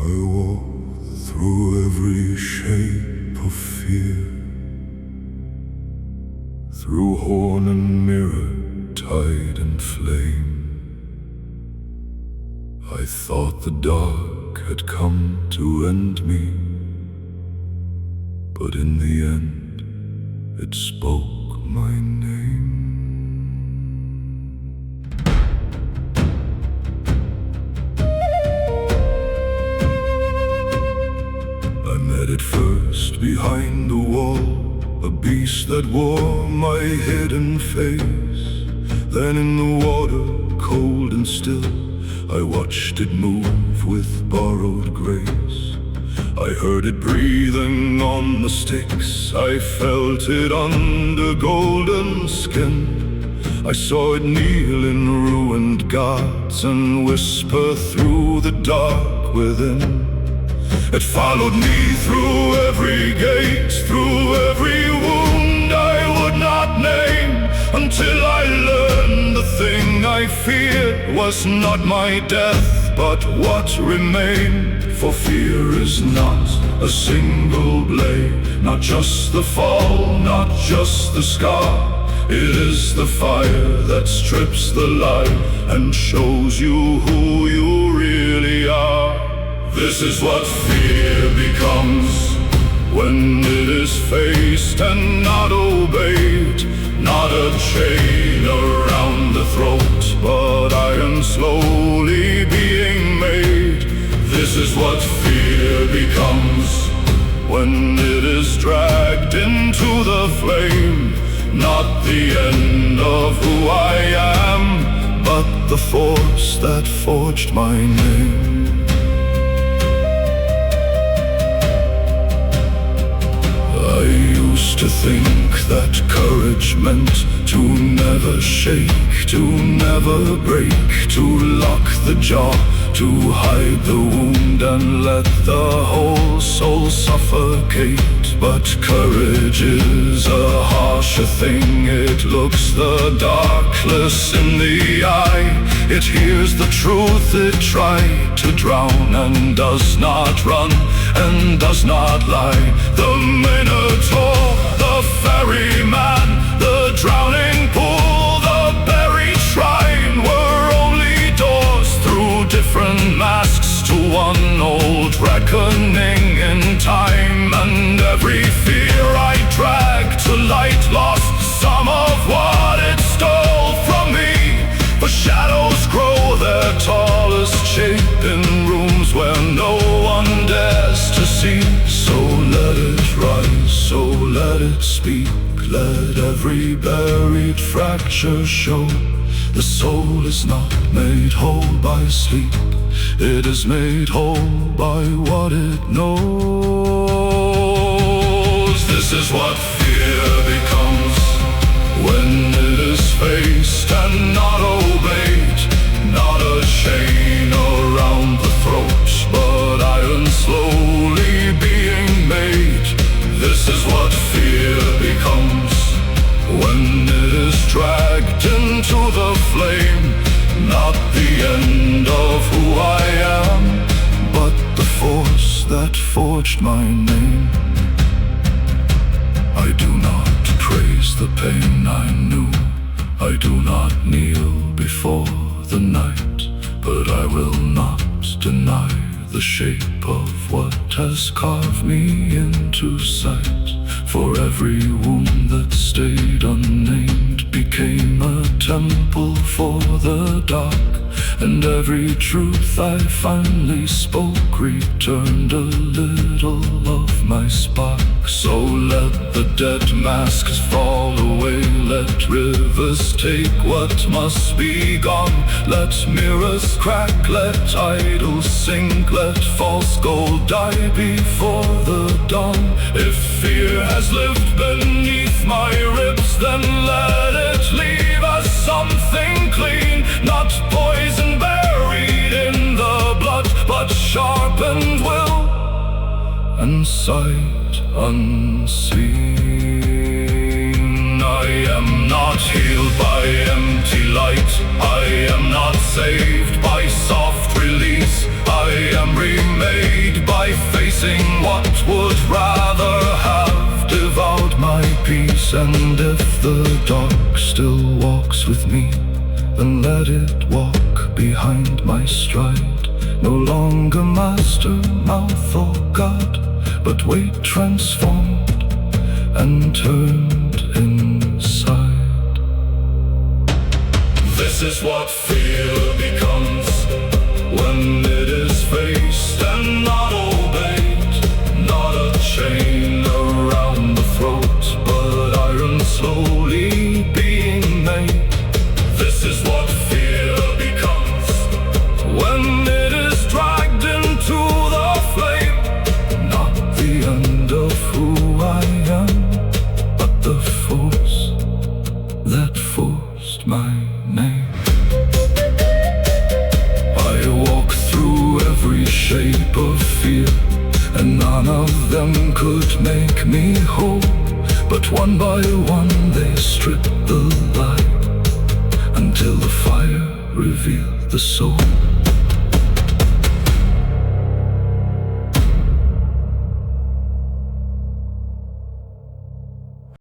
I walk through every shape of fear, through horn and mirror, tide and flame. I thought the dark had come to end me, but in the end it spoke my name. I met it first behind the wall, a beast that wore my hidden face. Then in the water, cold and still, I watched it move with borrowed grace. I heard it breathing on the sticks, I felt it under golden skin. I saw it kneel in ruined gods and whisper through the dark within. It followed me through every gate, through every wound I would not name, until I learned the thing I feared was not my death, but what remained. For fear is not a single blade, not just the fall, not just the scar. It is the fire that strips the light and shows you who you really are. This is what fear becomes when it is faced and not obeyed. Not a chain around the throat, but iron slowly being made. This is what fear becomes when it is dragged into the flame. Not the end of who I am, but the force that forged my name. I used to think that courage meant to never shake, to never break, to lock the jaw, to hide the wound and let the whole soul suffocate. But courage is a harsher thing. It looks the darkness in the eye. It hears the truth it tried to drown, and does not run and does not lie. The Minotaur, the ferryman, the drowning pool, the buried shrine were only doors through different masks to one old reckoning in time. And every fear I dragged to light lost some of what it stole from me. For shadows grow their tallest shape in rooms where no one dares to see. So let it rise, so let it speak. Let every buried fracture show. The soul is not made whole by sleep. It is made whole by what it knows. This is what fear becomes when it is faced and not obeyed. Not a chain around the throat, but iron slowly being made. This is what fear becomes when it is dragged into the flame. Not the end of who I am, but the force that forged my name. I do not praise the pain I knew. I do not kneel before the night, but I will not deny the shape of what has carved me into sight. For every wound that stayed unnamed became a temple for the dark, and every truth I finally spoke returned a little of my spark. So let the dead masks fall away, let rivers take what must be gone. Let mirrors crack, let idols sink, let false gold die before the dawn. If fear has lived beneath my ribs, then let it leave us something clean. Not poison buried in the blood, but sharpened will and sight unseen. I am not healed by empty light. I am not saved by soft release. I am remade let it walk behind my stride. No longer master, mouth or god, but weight transformed and turned inside. This is what fear becomes when it is faced and not obeyed. Not a chain around the throat, but iron slowly being made. This is what fear becomes when it is dragged into the flame. Not the end of who I am, but the force that forced my name. I walk through every shape of fear, and none of them could make me whole. But one by one they stripped the lie, until the fire revealed the soul.